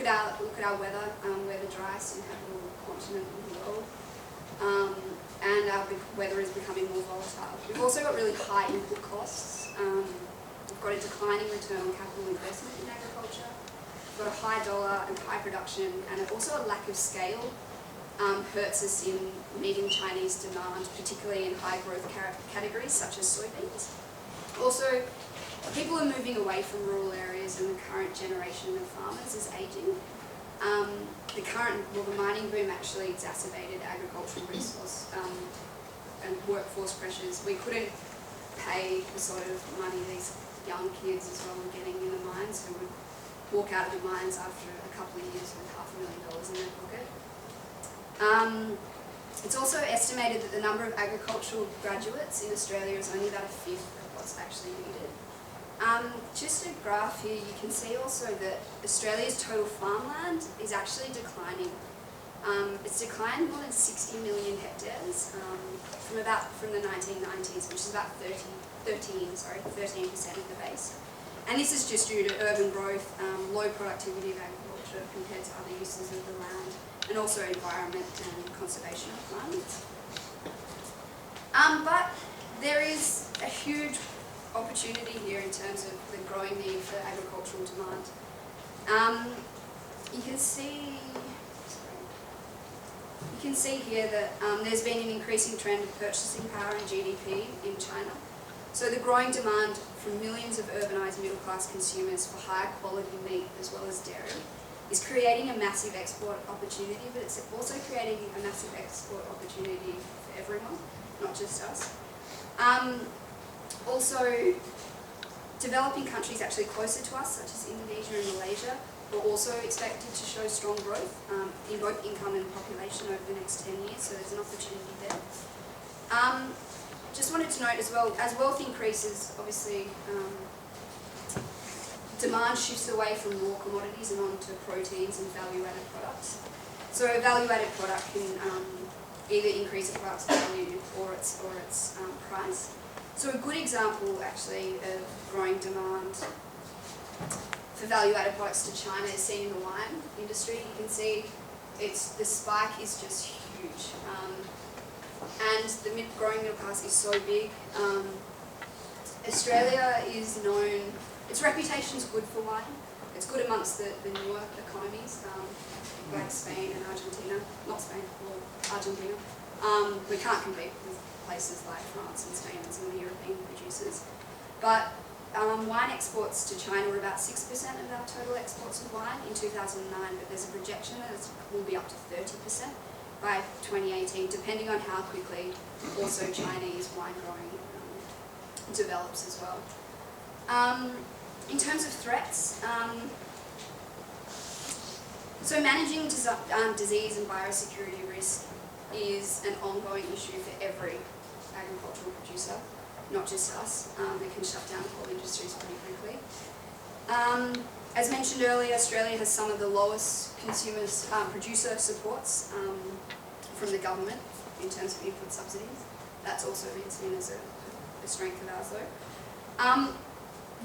at our weather. We're the driest inhabitable continent in the world, and our weather is becoming more volatile. We've also got really high input costs. We've got a declining return on capital investment in agriculture. We've got a high dollar and high production, and also a lack of scale hurts us in meeting Chinese demand, particularly in high growth categories such as soybeans. Also, people are moving away from rural areas, and the current generation of farmers is ageing. The mining boom actually exacerbated agricultural resource and workforce pressures. We couldn't pay the sort of money these young kids as well were getting in the mines, who would walk out of the mines after a couple of years with $500,000 in their pocket. It's also estimated that the number of agricultural graduates in Australia is only about a fifth of what's actually needed. Just a graph here, you can see also that Australia's total farmland is actually declining. It's declined more than 60 million hectares from the 1990s, which is about 13% of the base. And this is just due to urban growth, low productivity of agriculture compared to other uses of the land, and also environment and conservation requirements. But there is a huge opportunity here in terms of the growing need for agricultural demand. You can see here that there's been an increasing trend of purchasing power and GDP in China. So the growing demand from millions of urbanised middle-class consumers for higher quality meat as well as dairy is creating a massive export opportunity, but it's also creating a massive export opportunity for everyone, not just us. Also, developing countries actually closer to us, such as Indonesia and Malaysia, are also expected to show strong growth in both income and population over the next 10 years, so there's an opportunity there. Just wanted to note as well, as wealth increases, obviously, demand shifts away from raw commodities and onto proteins and value-added products. So a value-added product can either increase a product's value or its price. So a good example, actually, of growing demand for value-added products to China is seen in the wine industry. You can see the spike is just huge. And the growing middle class is so big. Australia is known, its reputation is good for wine. It's good amongst the newer economies, like Spain and Argentina. Not Spain, or Argentina. We can't compete with places like France and Spain and some of the European producers. But wine exports to China were about 6% of our total exports of wine in 2009, but there's a projection that it will be up to 30% by 2018, depending on how quickly also Chinese wine growing develops as well. In terms of threats, so managing disease and biosecurity risk is an ongoing issue for every agricultural producer, not just us. They can shut down whole industries pretty quickly. As mentioned earlier, Australia has some of the lowest producer supports from the government in terms of input subsidies. That's also been seen as a strength of ours though.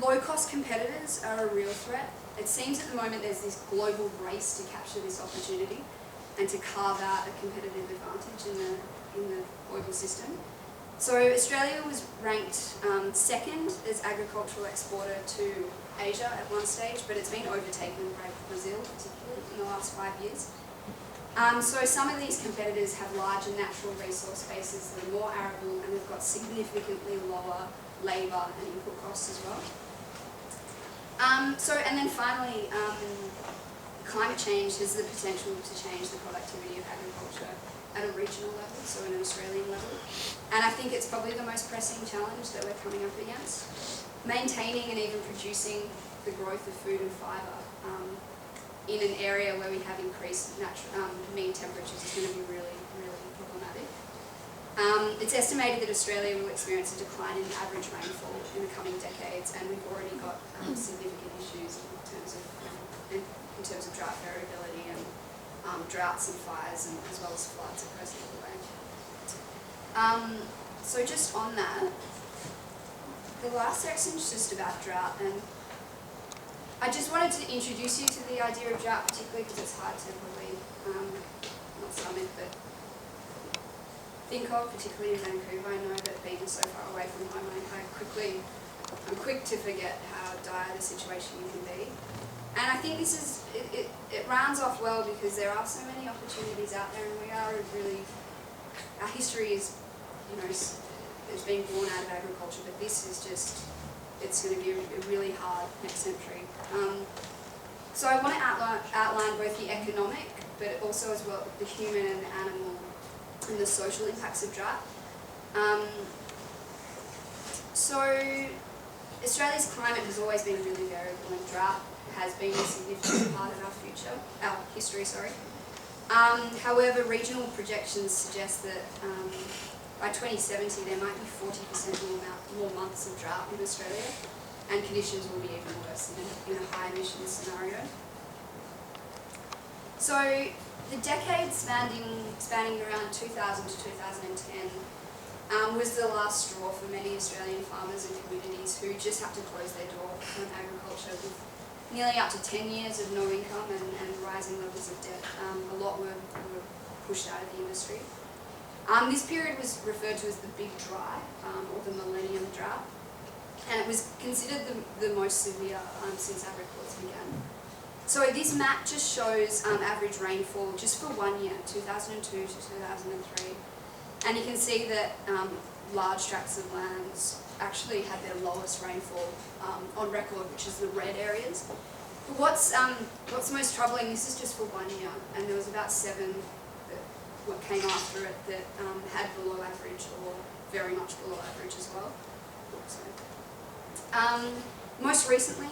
Low-cost competitors are a real threat. It seems at the moment there's this global race to capture this opportunity and to carve out a competitive advantage in the global system. So Australia was ranked second as agricultural exporter to Asia at one stage, but it's been overtaken by Brazil, particularly in the last 5 years. So some of these competitors have larger natural resource bases that are more arable, and they've got significantly lower labour and input costs as well. And then finally, climate change has the potential to change the productivity of agriculture at a regional level, so at an Australian level. And I think it's probably the most pressing challenge that we're coming up against. Maintaining and even producing the growth of food and fibre in an area where we have increased mean temperatures is going to be really, really problematic. It's estimated that Australia will experience a decline in average rainfall in the coming decades, and we've already got significant issues in terms of drought variability and droughts and fires, and as well as floods across the way. So just on that, the last section is just about drought, and I just wanted to introduce you to the idea of drought, particularly because it's hard to probably, not stomach, but think of, particularly in Vancouver. I know that being so far away from home, I'm quick to forget how dire the situation can be. And I think this is, it rounds off well because there are so many opportunities out there, and we are our history is, is being born out of agriculture, but this is just, it's going to be really hard next century. So I want to outline both the economic, but also as well the human and the animal and the social impacts of drought. So Australia's climate has always been really variable, and drought has been a significant part of our history. However, regional projections suggest that by 2070 there might be 40% more months of drought in Australia, and conditions will be even worse in a high emissions scenario. So the decade spanning around 2000 to 2010 was the last straw for many Australian farmers and communities who just had to close their door from agriculture with nearly up to 10 years of no income and rising levels of debt. A lot were pushed out of the industry. This period was referred to as the Big Dry, or the Millennium Drought, and it was considered the most severe since ag records began. So this map just shows average rainfall just for 1 year, 2002 to 2003. And you can see that large tracts of lands actually had their lowest rainfall on record, which is the red areas. But what's most troubling, this is just for 1 year, and there was about 7 what came after it that had below average or very much below average as well. Most recently,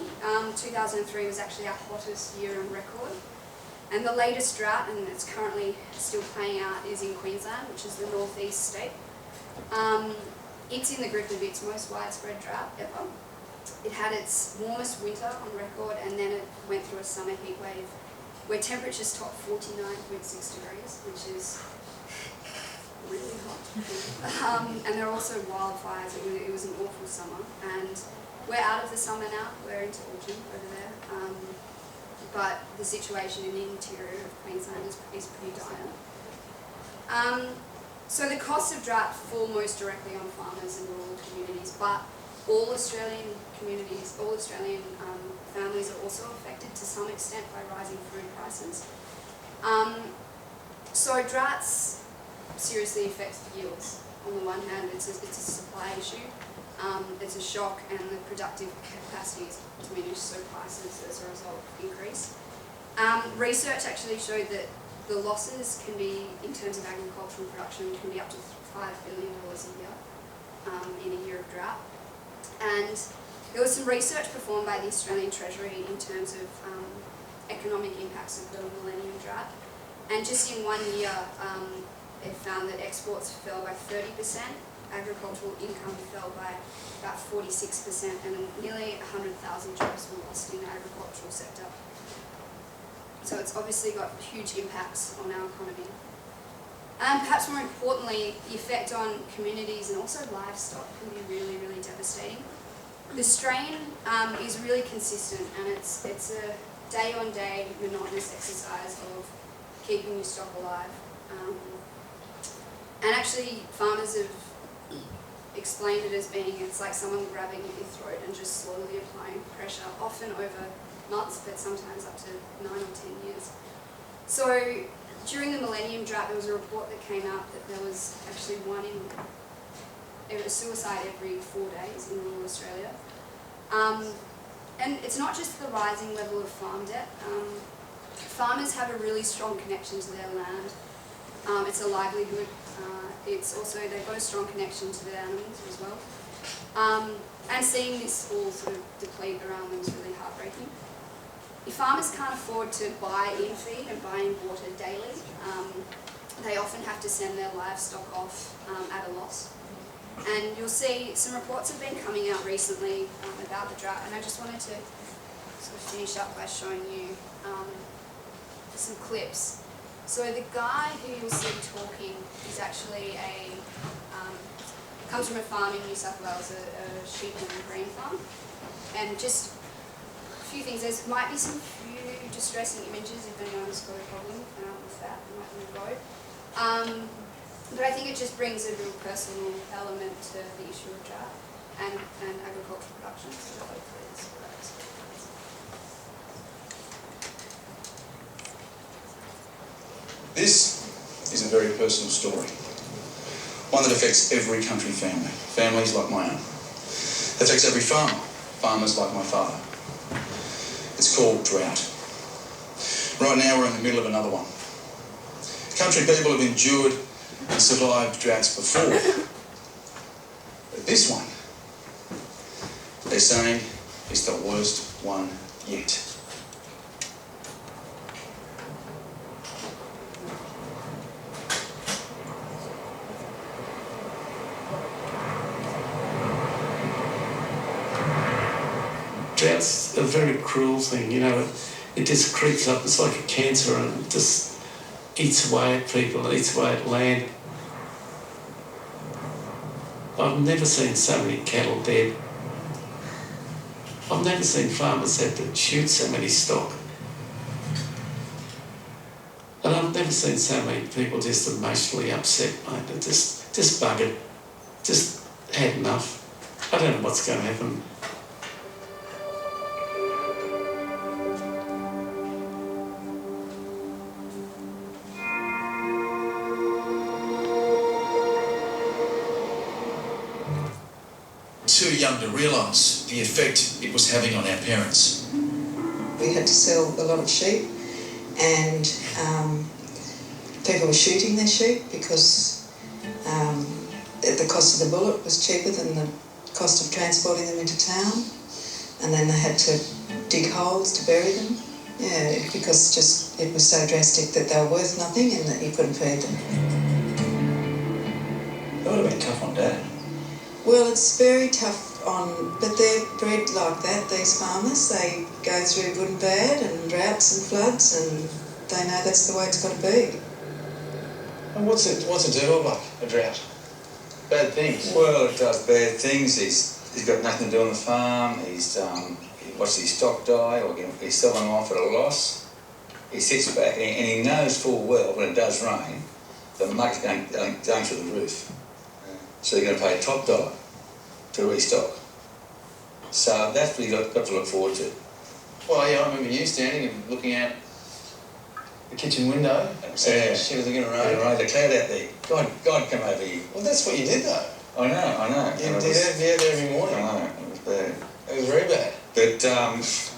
2003 was actually our hottest year on record. And the latest drought, and it's currently still playing out, is in Queensland, which is the northeast state. It's in the grip of its most widespread drought ever. It had its warmest winter on record, and then it went through a summer heat wave where temperatures topped 49.6 degrees, which is really hot. And there are also wildfires. It was an awful summer. And we're out of the summer now. We're into autumn over there. But the situation in the interior of Queensland is pretty dire. So the costs of drought fall most directly on farmers and rural communities, but all Australian communities, all Australian families are also affected to some extent by rising food prices. So droughts seriously affect yields. On the one hand, it's a supply issue. It's a shock, and the productive capacity is diminished, so prices as a result increase. Research actually showed that the losses can be, in terms of agricultural production, can be up to $5 billion a year in a year of drought. And there was some research performed by the Australian Treasury in terms of economic impacts of the Millennium Drought. And just in 1 year, it found that exports fell by 30%, agricultural income fell by about 46%, and nearly 100,000 jobs were lost in the agricultural sector. So it's obviously got huge impacts on our economy. And perhaps more importantly, the effect on communities and also livestock can be really, really devastating. The strain is really consistent, and it's a day-on-day monotonous exercise of keeping your stock alive. And actually, farmers have explained it as being, it's like someone grabbing at your throat and just slowly applying pressure, often over months, but sometimes up to 9 or 10 years. So during the Millennium Drought, there was a report that came out that there was actually a suicide every 4 days in rural Australia. And it's not just the rising level of farm debt. Farmers have a really strong connection to their land. It's a livelihood. It's also, they've got a strong connection to their animals as well. And seeing this all sort of deplete around them is really heartbreaking. If farmers can't afford to buy in feed and buy in water daily, they often have to send their livestock off at a loss. And you'll see some reports have been coming out recently about the drought, and I just wanted to sort of finish up by showing you some clips. So the guy who you'll see talking is actually comes from a farm in New South Wales, a sheep and grain farm. And just few things. There might be some few distressing images if anyone's got a problem with that. You might want to go. But I think it just brings a real personal element to the issue of drought and agricultural production. So hopefully it's right. This is a very personal story. One that affects every country family. Families like my own. Affects every farmer. Farmers like my father. It's called drought. Right now we're in the middle of another one. Country people have endured and survived droughts before. But this one, they're saying, is the worst one yet. Drought's a very cruel thing, you know, it just creeps up, it's like a cancer and it just eats away at people, it eats away at land. I've never seen so many cattle dead. I've never seen farmers have to shoot so many stock. And I've never seen so many people just emotionally upset, mate. They're just buggered, just had enough. I don't know what's going to happen. Too young to realise the effect it was having on our parents. We had to sell a lot of sheep and people were shooting their sheep because the cost of the bullet was cheaper than the cost of transporting them into town, and then they had to dig holes to bury them. Yeah, because just it was so drastic that they were worth nothing and that you couldn't feed them. That would have been tough on Dad. Well, it's very tough but they're bred like that, these farmers. They go through good and bad and droughts and floods, and they know that's the way it's got to be. And what's it do like, a drought? Bad things? Well, it does bad things. He's got nothing to do on the farm. He watches his stock die, or he's selling off at a loss. He sits back and he knows full well when it does rain, the muck's going through the roof. So you're going to pay top dollar to restock. So that's what you've got to look forward to. Well, yeah, I remember you standing and looking out the kitchen window and saying, shit, is it going to rain? Rain, the cloud out there. God come over here. Well, that's what you did, though. I know. You did it there every morning. I know, it was bad. It was very bad. But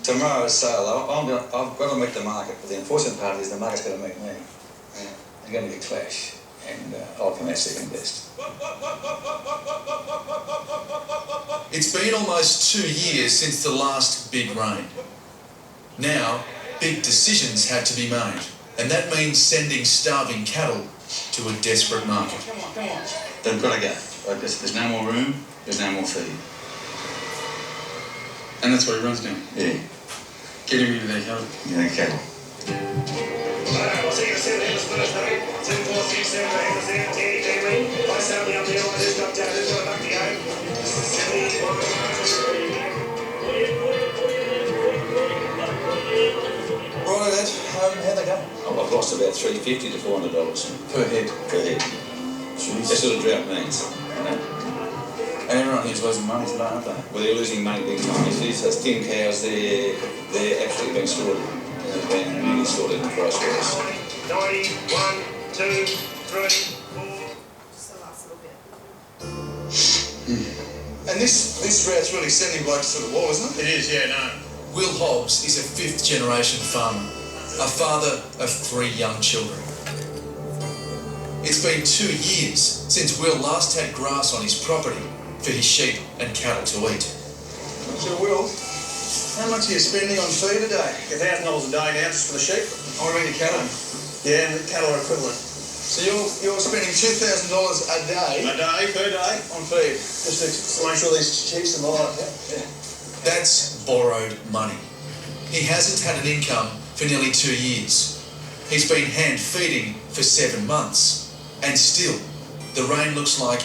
tomorrow's sale, I've got to meet the market. But the unfortunate part is the market's going to meet me. Yeah. There's going to be a clash, and I'll come out second best. It's been almost 2 years since the last big rain. Now, big decisions have to be made, and that means sending starving cattle to a desperate market. Come on. They've got to go. There's no more room, there's no more feed. And that's what he runs down. Yeah. Get him into their cattle. Yeah, cattle. Right, Dad. How'd they go? I've lost about $350 to $400 Per head. per head. Jeez. That's what a drought means. You know? And everyone here's losing money today, aren't they? Well, they're losing money big time. Those thin cows, they're absolutely being slaughtered. They're being really slaughtered in the price wars. 90, 1, 2, 3, 4. Just the last little bit. And this drought's really sending blokes to the wall, isn't it? It is, yeah, no. Will Hobbs is a fifth-generation farmer, a father of 3 young children. It's been 2 years since Will last had grass on his property for his sheep and cattle to eat. So, Will, how much are you spending on feed a day? $1,000 a day now just for the sheep. What about your cattle? Yeah, and the cattle are equivalent. So you're spending $2,000 a day A day, per day. on feed, just to make sure these sheep survive. Yeah. That's borrowed money. He hasn't had an income for nearly 2 years. He's been hand feeding for 7 months. And still, the rain looks like